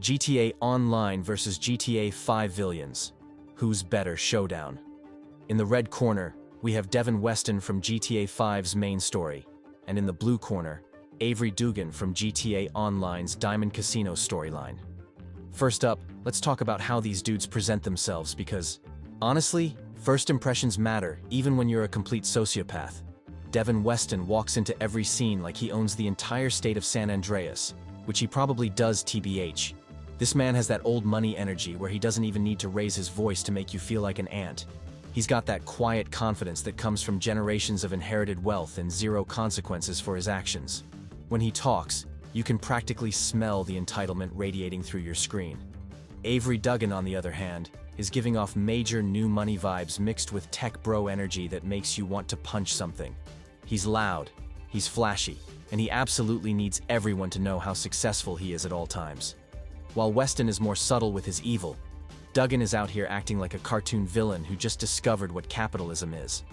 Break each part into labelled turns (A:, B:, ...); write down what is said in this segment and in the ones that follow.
A: GTA Online versus GTA 5 Villians. Who's better showdown? In the red corner, we have Weston from GTA 5's main story, and in the blue corner, Avery Duggan from GTA Online's Diamond Casino storyline. First up, let's talk about how these dudes present themselves because, honestly, first impressions matter even when you're a complete sociopath. Weston walks into every scene like he owns the entire state of San Andreas, which he probably does TBH. This man has that old money energy where he doesn't even need to raise his voice to make you feel like an ant. He's got that quiet confidence that comes from generations of inherited wealth and zero consequences for his actions. When he talks, you can practically smell the entitlement radiating through your screen. Avery Duggan, on the other hand, is giving off major new money vibes mixed with tech bro energy that makes you want to punch something. He's loud, he's flashy, and he absolutely needs everyone to know how successful he is at all times. While Weston is more subtle with his evil, Duggan is out here acting like a cartoon villain who just discovered what capitalism is.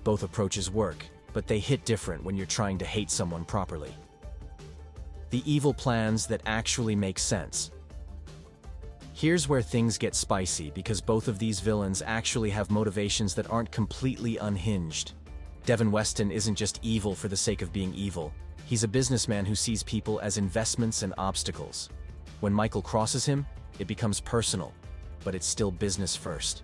A: Both approaches work, but they hit different when you're trying to hate someone properly. The evil plans that actually make sense. Here's where things get spicy because both of these villains actually have motivations that aren't completely unhinged. Weston isn't just evil for the sake of being evil. He's a businessman who sees people as investments and obstacles. When Michael crosses him, it becomes personal, but it's still business first.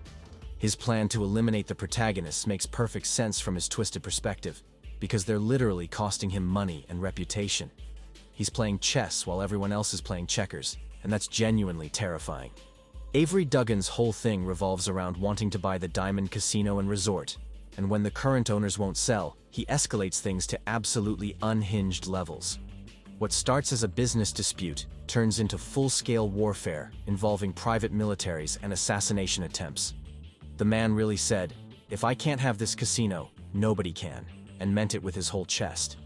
A: His plan to eliminate the protagonists makes perfect sense from his twisted perspective, because they're literally costing him money and reputation. He's playing chess while everyone else is playing checkers, and that's genuinely terrifying. Avery Duggan's whole thing revolves around wanting to buy the Diamond Casino and Resort, and when the current owners won't sell, he escalates things to absolutely unhinged levels. What starts as a business dispute turns into full-scale warfare involving private militaries and assassination attempts. The man really said, "If I can't have this casino, nobody can," and meant it with his whole chest.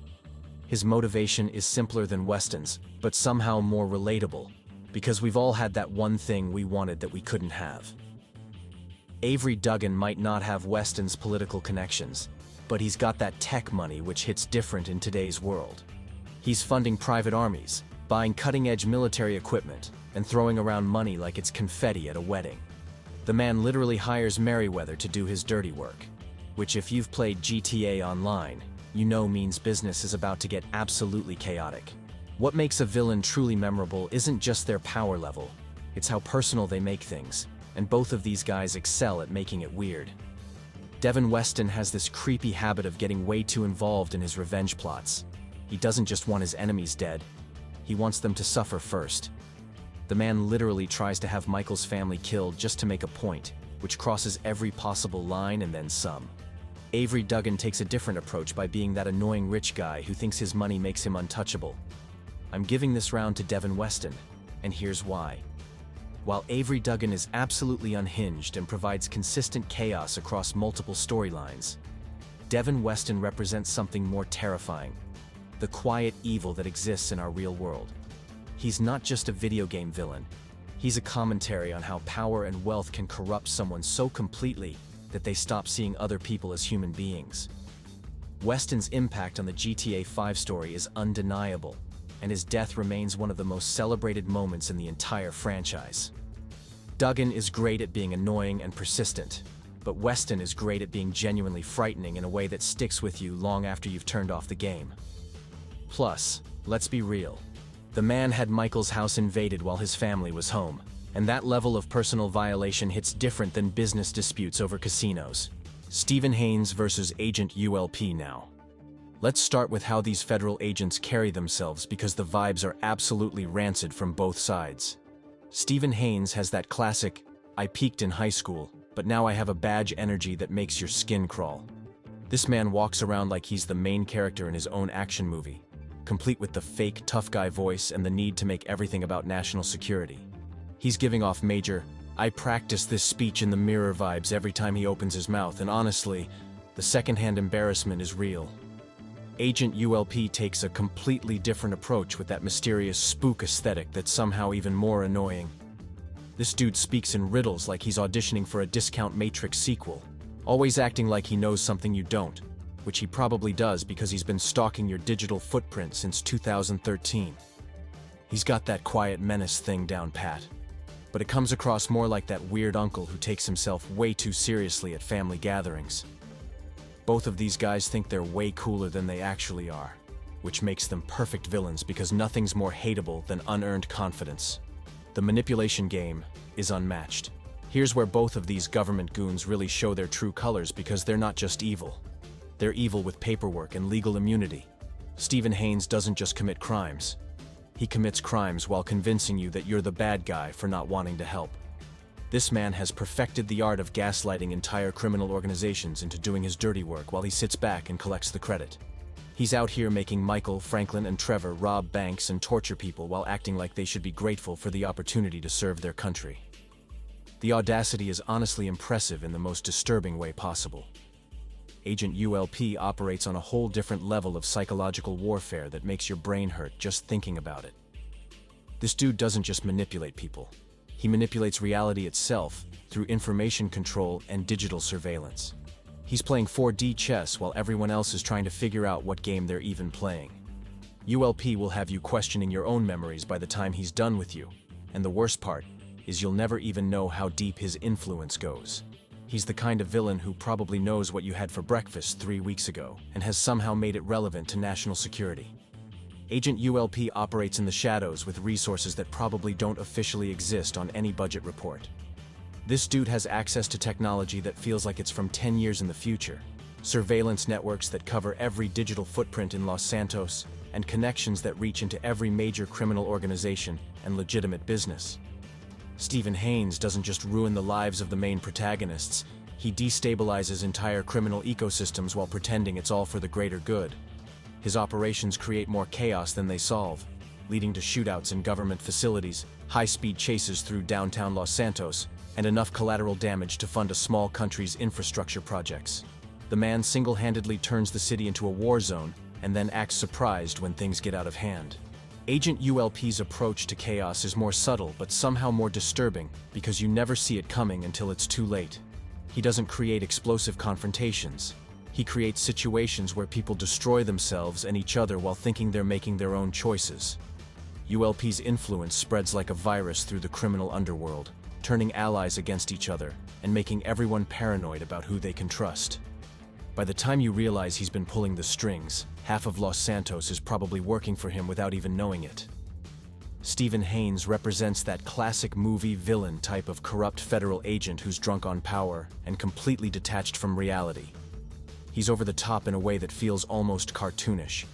A: His motivation is simpler than Weston's, but somehow more relatable, because we've all had that one thing we wanted that we couldn't have. Avery Duggan might not have Weston's political connections, but he's got that tech money which hits different in today's world. He's funding private armies, buying cutting-edge military equipment, and throwing around money like it's confetti at a wedding. The man literally hires Merryweather to do his dirty work, which if you've played GTA Online, you know means business is about to get absolutely chaotic. What makes a villain truly memorable isn't just their power level, it's how personal they make things, and both of these guys excel at making it weird. Weston has this creepy habit of getting way too involved in his revenge plots. He doesn't just want his enemies dead, he wants them to suffer first. The man literally tries to have Michael's family killed just to make a point, which crosses every possible line and then some. Avery Duggan takes a different approach by being that annoying rich guy who thinks his money makes him untouchable. I'm giving this round to Weston, and here's why. While Avery Duggan is absolutely unhinged and provides consistent chaos across multiple storylines, Weston represents something more terrifying, the quiet evil that exists in our real world. He's not just a video game villain, he's a commentary on how power and wealth can corrupt someone so completely that they stop seeing other people as human beings. Weston's impact on the GTA 5 story is undeniable, and his death remains one of the most celebrated moments in the entire franchise. Duggan is great at being annoying and persistent, but Weston is great at being genuinely frightening in a way that sticks with you long after you've turned off the game. Plus, let's be real, the man had Michael's house invaded while his family was home, and that level of personal violation hits different than business disputes over casinos. Steve Haines versus Agent ULP now. Let's start with how these federal agents carry themselves because the vibes are absolutely rancid from both sides. Steve Haines has that classic, "I peaked in high school, but now I have a badge" energy that makes your skin crawl. This man walks around like he's the main character in his own action movie, complete with the fake tough guy voice and the need to make everything about national security. He's giving off major, "I practice this speech in the mirror" vibes every time he opens his mouth, and honestly, the secondhand embarrassment is real. Agent ULP takes a completely different approach with that mysterious spook aesthetic that's somehow even more annoying. This dude speaks in riddles like he's auditioning for a discount Matrix sequel, always acting like he knows something you don't, which he probably does because he's been stalking your digital footprint since 2013. He's got that quiet menace thing down pat, but it comes across more like that weird uncle who takes himself way too seriously at family gatherings. Both of these guys think they're way cooler than they actually are, which makes them perfect villains because nothing's more hateable than unearned confidence. The manipulation game is unmatched. Here's where both of these government goons really show their true colors because they're not just evil. They're evil with paperwork and legal immunity. Stephen Haines doesn't just commit crimes. He commits crimes while convincing you that you're the bad guy for not wanting to help. This man has perfected the art of gaslighting entire criminal organizations into doing his dirty work while he sits back and collects the credit. He's out here making Michael, Franklin, and Trevor rob banks and torture people while acting like they should be grateful for the opportunity to serve their country. The audacity is honestly impressive in the most disturbing way possible. Agent ULP operates on a whole different level of psychological warfare that makes your brain hurt just thinking about it. This dude doesn't just manipulate people. He manipulates reality itself through information control and digital surveillance. He's playing 4D chess while everyone else is trying to figure out what game they're even playing. ULP will have you questioning your own memories by the time he's done with you, and the worst part is you'll never even know how deep his influence goes. He's the kind of villain who probably knows what you had for breakfast 3 weeks ago and has somehow made it relevant to national security. Agent ULP operates in the shadows with resources that probably don't officially exist on any budget report. This dude has access to technology that feels like it's from 10 years in the future, surveillance networks that cover every digital footprint in Los Santos, and connections that reach into every major criminal organization and legitimate business. Stephen Haines doesn't just ruin the lives of the main protagonists, he destabilizes entire criminal ecosystems while pretending it's all for the greater good. His operations create more chaos than they solve, leading to shootouts in government facilities, high-speed chases through downtown Los Santos, and enough collateral damage to fund a small country's infrastructure projects. The man single-handedly turns the city into a war zone and then acts surprised when things get out of hand. Agent ULP's approach to chaos is more subtle but somehow more disturbing because you never see it coming until it's too late. He doesn't create explosive confrontations. He creates situations where people destroy themselves and each other while thinking they're making their own choices. ULP's influence spreads like a virus through the criminal underworld, turning allies against each other and making everyone paranoid about who they can trust. By the time you realize he's been pulling the strings, half of Los Santos is probably working for him without even knowing it. Stephen Haines represents that classic movie villain type of corrupt federal agent who's drunk on power and completely detached from reality. He's over the top in a way that feels almost cartoonish,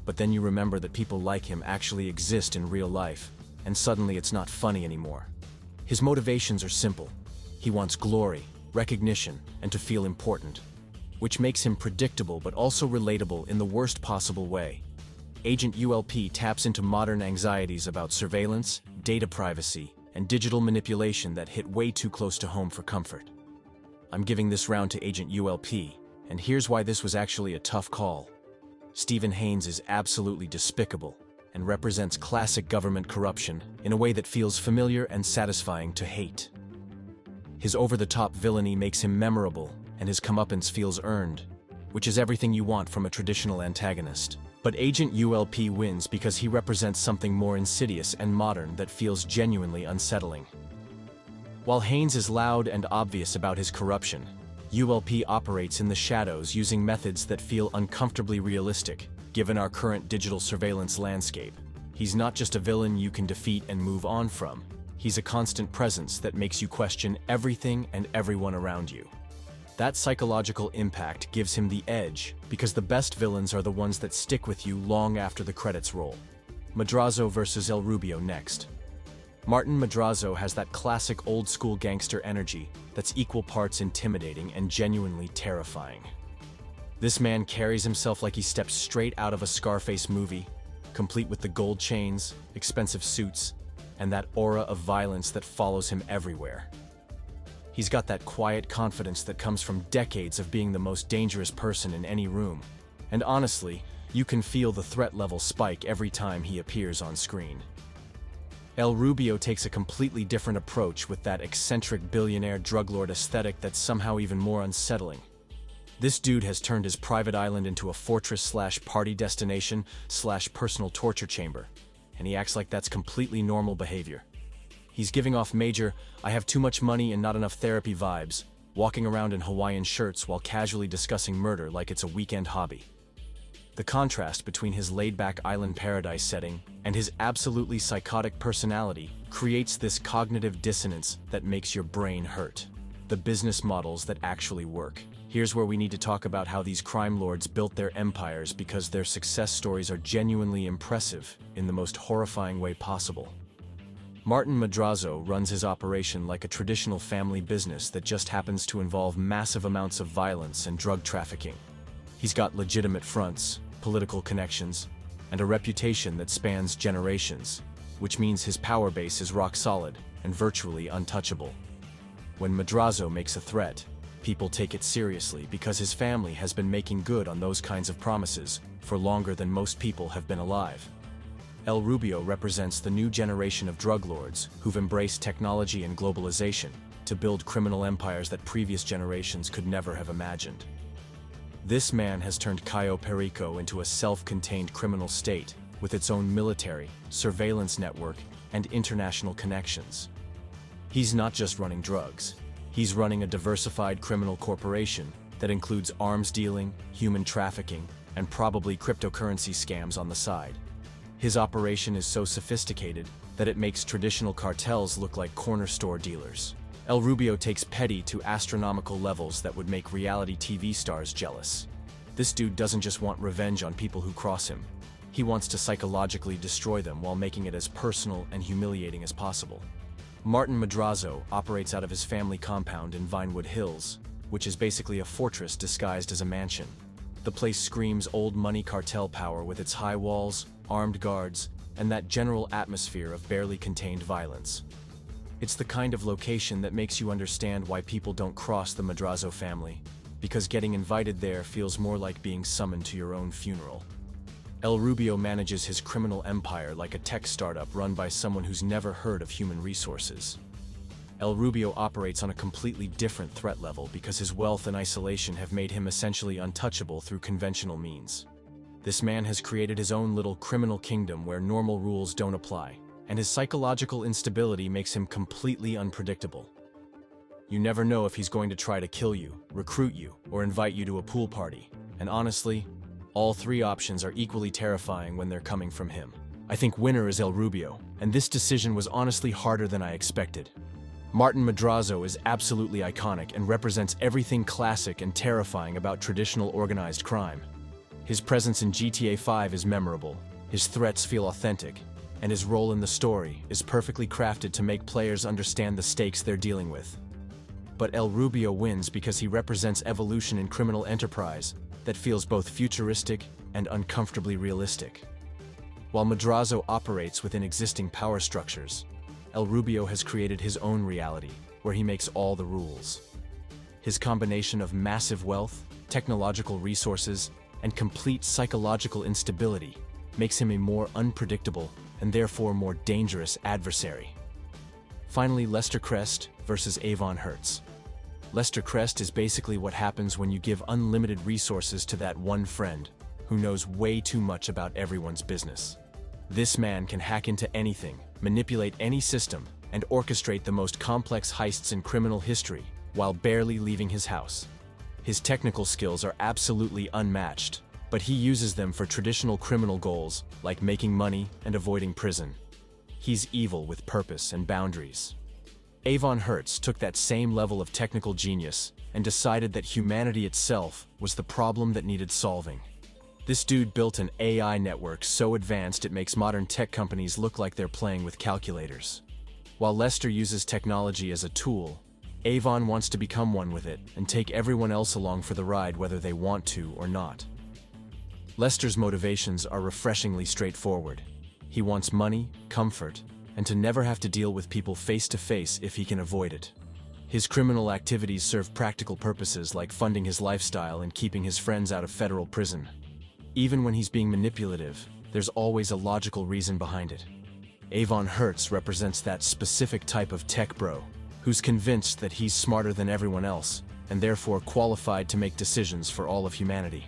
A: but then you remember that people like him actually exist in real life, and suddenly it's not funny anymore. His motivations are simple. He wants glory, recognition, and to feel important, which makes him predictable but also relatable in the worst possible way. Agent ULP taps into modern anxieties about surveillance, data privacy, and digital manipulation that hit way too close to home for comfort. I'm giving this round to Agent ULP, and here's why this was actually a tough call. Stephen Haines is absolutely despicable and represents classic government corruption in a way that feels familiar and satisfying to hate. His over-the-top villainy makes him memorable, and his comeuppance feels earned, which is everything you want from a traditional antagonist. But Agent ULP wins because he represents something more insidious and modern that feels genuinely unsettling. While Haines is loud and obvious about his corruption, ULP operates in the shadows using methods that feel uncomfortably realistic, given our current digital surveillance landscape. He's not just a villain you can defeat and move on from. He's a constant presence that makes you question everything and everyone around you. That psychological impact gives him the edge because the best villains are the ones that stick with you long after the credits roll. Madrazo vs. El Rubio next. Martin Madrazo has that classic old-school gangster energy that's equal parts intimidating and genuinely terrifying. This man carries himself like he steps straight out of a Scarface movie, complete with the gold chains, expensive suits, and that aura of violence that follows him everywhere. He's got that quiet confidence that comes from decades of being the most dangerous person in any room. And honestly, you can feel the threat level spike every time he appears on screen. El Rubio takes a completely different approach with that eccentric billionaire drug lord aesthetic that's somehow even more unsettling. This dude has turned his private island into a fortress/party destination/personal torture chamber. and he acts like that's completely normal behavior. He's giving off major, I have too much money and not enough therapy vibes, walking around in Hawaiian shirts while casually discussing murder like it's a weekend hobby. The contrast between his laid-back island paradise setting and his absolutely psychotic personality creates this cognitive dissonance that makes your brain hurt. The business models that actually work. Here's where we need to talk about how these crime lords built their empires, because their success stories are genuinely impressive in the most horrifying way possible. Martin Madrazo runs his operation like a traditional family business that just happens to involve massive amounts of violence and drug trafficking. He's got legitimate fronts, political connections, and a reputation that spans generations, which means his power base is rock solid and virtually untouchable. When Madrazo makes a threat, people take it seriously because his family has been making good on those kinds of promises for longer than most people have been alive. El Rubio represents the new generation of drug lords who've embraced technology and globalization to build criminal empires that previous generations could never have imagined. This man has turned Cayo Perico into a self-contained criminal state with its own military, surveillance network, and international connections. He's not just running drugs. He's running a diversified criminal corporation that includes arms dealing, human trafficking, and probably cryptocurrency scams on the side. His operation is so sophisticated that it makes traditional cartels look like corner store dealers. El Rubio takes petty to astronomical levels that would make reality TV stars jealous. This dude doesn't just want revenge on people who cross him. He wants to psychologically destroy them while making it as personal and humiliating as possible. Martin Madrazo operates out of his family compound in Vinewood Hills, which is basically a fortress disguised as a mansion. The place screams old money cartel power with its high walls, armed guards, and that general atmosphere of barely contained violence. It's the kind of location that makes you understand why people don't cross the Madrazo family, because getting invited there feels more like being summoned to your own funeral. El Rubio manages his criminal empire like a tech startup run by someone who's never heard of human resources. El Rubio operates on a completely different threat level because his wealth and isolation have made him essentially untouchable through conventional means. This man has created his own little criminal kingdom where normal rules don't apply, and his psychological instability makes him completely unpredictable. You never know if he's going to try to kill you, recruit you, or invite you to a pool party, and honestly, all three options are equally terrifying when they're coming from him. I think winner is El Rubio, and this decision was honestly harder than I expected. Martin Madrazo is absolutely iconic and represents everything classic and terrifying about traditional organized crime. His presence in GTA 5 is memorable, his threats feel authentic, and his role in the story is perfectly crafted to make players understand the stakes they're dealing with. But El Rubio wins because he represents evolution in criminal enterprise that feels both futuristic and uncomfortably realistic. While Madrazo operates within existing power structures, El Rubio has created his own reality, where he makes all the rules. His combination of massive wealth, technological resources, and complete psychological instability makes him a more unpredictable and therefore more dangerous adversary. Finally, Lester Crest versus Avon Hertz. Lester Crest is basically what happens when you give unlimited resources to that one friend who knows way too much about everyone's business. This man can hack into anything, manipulate any system, and orchestrate the most complex heists in criminal history while barely leaving his house. His technical skills are absolutely unmatched, but he uses them for traditional criminal goals like making money and avoiding prison. He's evil with purpose and boundaries. Avon Hertz took that same level of technical genius and decided that humanity itself was the problem that needed solving. This dude built an AI network so advanced it makes modern tech companies look like they're playing with calculators. While Lester uses technology as a tool, Avon wants to become one with it and take everyone else along for the ride whether they want to or not. Lester's motivations are refreshingly straightforward. He wants money, comfort, and to never have to deal with people face to face if he can avoid it. His criminal activities serve practical purposes like funding his lifestyle and keeping his friends out of federal prison. Even when he's being manipulative, there's always a logical reason behind it. Avon Hertz represents that specific type of tech bro who's convinced that he's smarter than everyone else and therefore qualified to make decisions for all of humanity.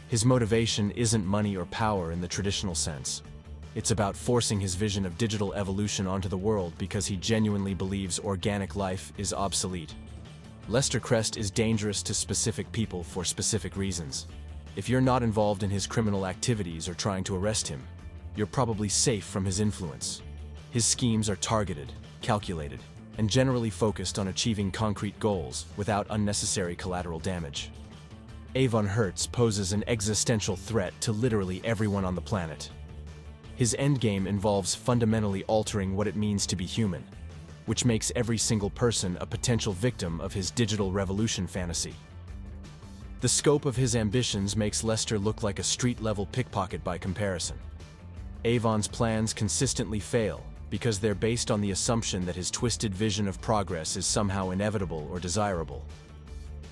A: His motivation isn't money or power in the traditional sense. It's about forcing his vision of digital evolution onto the world because he genuinely believes organic life is obsolete. Lester Crest is dangerous to specific people for specific reasons. If you're not involved in his criminal activities or trying to arrest him, you're probably safe from his influence. His schemes are targeted, calculated, and generally focused on achieving concrete goals without unnecessary collateral damage. Avon Hertz poses an existential threat to literally everyone on the planet. His endgame involves fundamentally altering what it means to be human, which makes every single person a potential victim of his digital revolution fantasy. The scope of his ambitions makes Lester look like a street-level pickpocket by comparison. Avon's plans consistently fail because they're based on the assumption that his twisted vision of progress is somehow inevitable or desirable.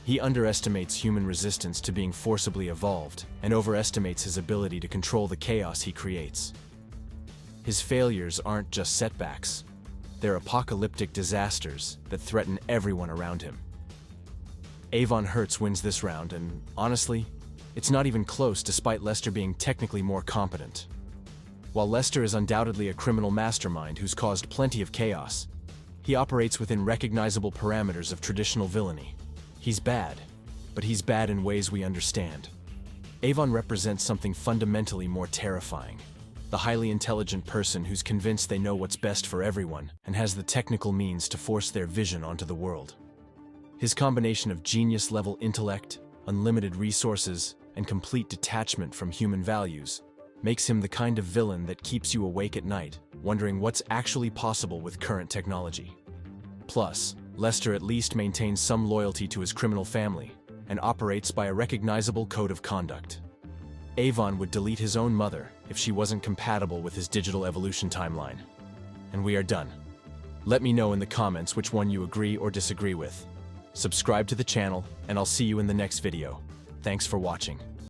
A: He underestimates human resistance to being forcibly evolved and overestimates his ability to control the chaos he creates. His failures aren't just setbacks. They're apocalyptic disasters that threaten everyone around him. Avon Hertz wins this round, and honestly, it's not even close despite Lester being technically more competent. While Lester is undoubtedly a criminal mastermind who's caused plenty of chaos, he operates within recognizable parameters of traditional villainy. He's bad, but he's bad in ways we understand. Avon represents something fundamentally more terrifying. The highly intelligent person who's convinced they know what's best for everyone and has the technical means to force their vision onto the world. His combination of genius-level intellect, unlimited resources, and complete detachment from human values makes him the kind of villain that keeps you awake at night, wondering what's actually possible with current technology. Plus, Lester at least maintains some loyalty to his criminal family and operates by a recognizable code of conduct. Avon would delete his own mother if she wasn't compatible with his digital evolution timeline. And we are done. Let me know in the comments which one you agree or disagree with. Subscribe to the channel, and I'll see you in the next video. Thanks for watching.